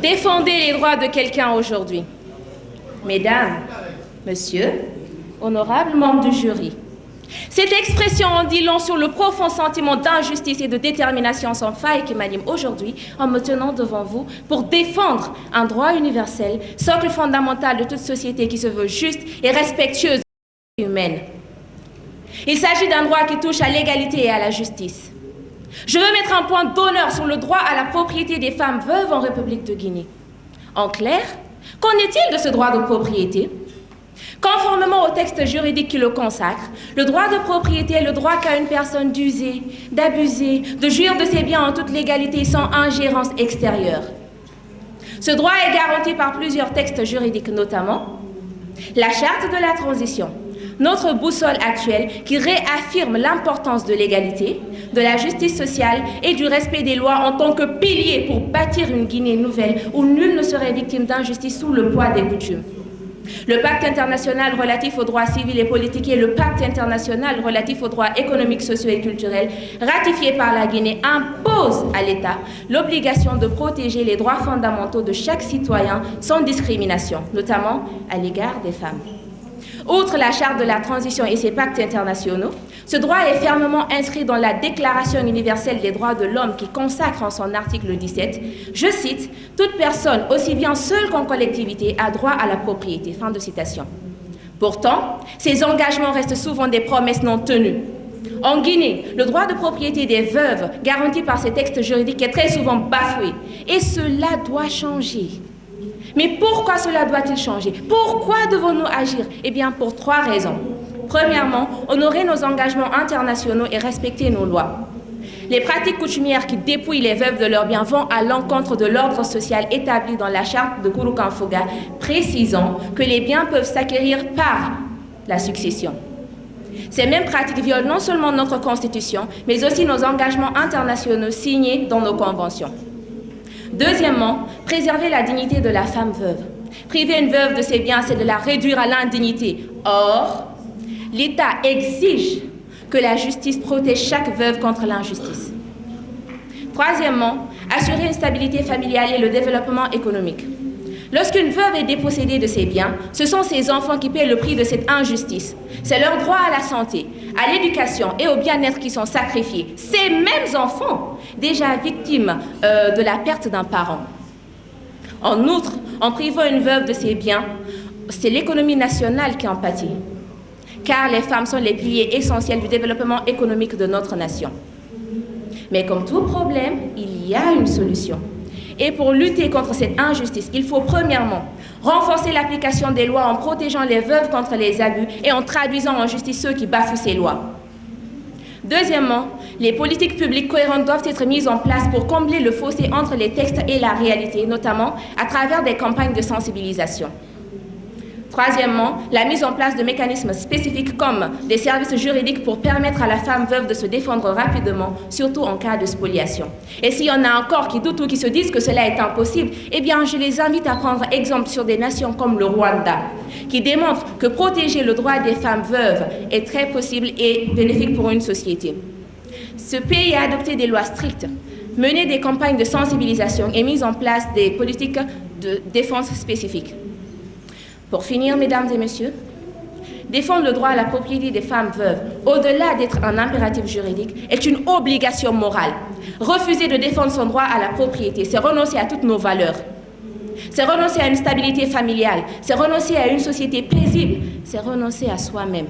Défendez les droits de quelqu'un aujourd'hui. Mesdames, Messieurs, honorables membres du jury, cette expression en dit long sur le profond sentiment d'injustice et de détermination sans faille qui m'anime aujourd'hui en me tenant devant vous pour défendre un droit universel, socle fondamental de toute société qui se veut juste et respectueuse et humaine. Il s'agit d'un droit qui touche à l'égalité et à la justice. Je veux mettre un point d'honneur sur le droit à la propriété des femmes veuves en République de Guinée. En clair, qu'en est-il de ce droit de propriété ? Conformément au texte juridique qui le consacre, le droit de propriété est le droit qu'a une personne d'user, d'abuser, de jouir de ses biens en toute légalité sans ingérence extérieure. Ce droit est garanti par plusieurs textes juridiques, notamment la Charte de la transition, notre boussole actuelle qui réaffirme l'importance de l'égalité, de la justice sociale et du respect des lois en tant que pilier pour bâtir une Guinée nouvelle où nul ne serait victime d'injustice sous le poids des coutumes. Le pacte international relatif aux droits civils et politiques et le pacte international relatif aux droits économiques, sociaux et culturels, ratifié par la Guinée, imposent à l'État l'obligation de protéger les droits fondamentaux de chaque citoyen sans discrimination, notamment à l'égard des femmes. Outre la Charte de la transition et ses pactes internationaux, ce droit est fermement inscrit dans la Déclaration universelle des droits de l'homme qui consacre en son article 17, je cite, « Toute personne, aussi bien seule qu'en collectivité, a droit à la propriété ». Fin de citation. Pourtant, ces engagements restent souvent des promesses non tenues. En Guinée, le droit de propriété des veuves, garanti par ces textes juridiques, est très souvent bafoué. Et cela doit changer. Mais pourquoi cela doit-il changer? Pourquoi devons-nous agir? Eh bien, pour 3 raisons. Premièrement, honorer nos engagements internationaux et respecter nos lois. Les pratiques coutumières qui dépouillent les veuves de leurs biens vont à l'encontre de l'ordre social établi dans la charte de Kurukanfoga, précisant que les biens peuvent s'acquérir par la succession. Ces mêmes pratiques violent non seulement notre constitution, mais aussi nos engagements internationaux signés dans nos conventions. Deuxièmement, préserver la dignité de la femme veuve. Priver une veuve de ses biens, c'est de la réduire à l'indignité. Or, l'État exige que la justice protège chaque veuve contre l'injustice. Troisièmement, assurer une stabilité familiale et le développement économique. Lorsqu'une veuve est dépossédée de ses biens, ce sont ses enfants qui paient le prix de cette injustice. C'est leur droit à la santé, à l'éducation et au bien-être qui sont sacrifiés. Ces mêmes enfants, déjà victimes de la perte d'un parent. En outre, en privant une veuve de ses biens, c'est l'économie nationale qui en pâtit. Car les femmes sont les piliers essentiels du développement économique de notre nation. Mais comme tout problème, il y a une solution. Et pour lutter contre cette injustice, il faut premièrement renforcer l'application des lois en protégeant les veuves contre les abus et en traduisant en justice ceux qui bafouent ces lois. Deuxièmement, les politiques publiques cohérentes doivent être mises en place pour combler le fossé entre les textes et la réalité, notamment à travers des campagnes de sensibilisation. Troisièmement, la mise en place de mécanismes spécifiques comme des services juridiques pour permettre à la femme veuve de se défendre rapidement, surtout en cas de spoliation. Et s'il y en a encore qui doutent ou qui se disent que cela est impossible, eh bien, je les invite à prendre exemple sur des nations comme le Rwanda, qui démontrent que protéger le droit des femmes veuves est très possible et bénéfique pour une société. Ce pays a adopté des lois strictes, mené des campagnes de sensibilisation et mis en place des politiques de défense spécifiques. Pour finir, mesdames et messieurs, défendre le droit à la propriété des femmes veuves, au-delà d'être un impératif juridique, est une obligation morale. Refuser de défendre son droit à la propriété, c'est renoncer à toutes nos valeurs. C'est renoncer à une stabilité familiale, c'est renoncer à une société paisible, c'est renoncer à soi-même.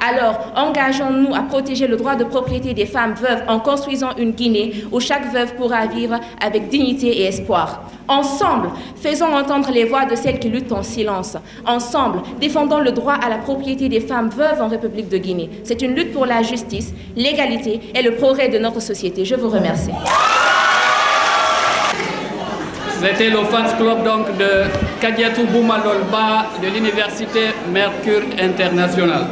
Alors, engageons-nous à protéger le droit de propriété des femmes veuves en construisant une Guinée où chaque veuve pourra vivre avec dignité et espoir. Ensemble, faisons entendre les voix de celles qui luttent en silence. Ensemble, défendons le droit à la propriété des femmes veuves en République de Guinée. C'est une lutte pour la justice, l'égalité et le progrès de notre société. Je vous remercie. C'était le fans club donc de Kadiatou Boumalolba de l'Université Mercure Internationale.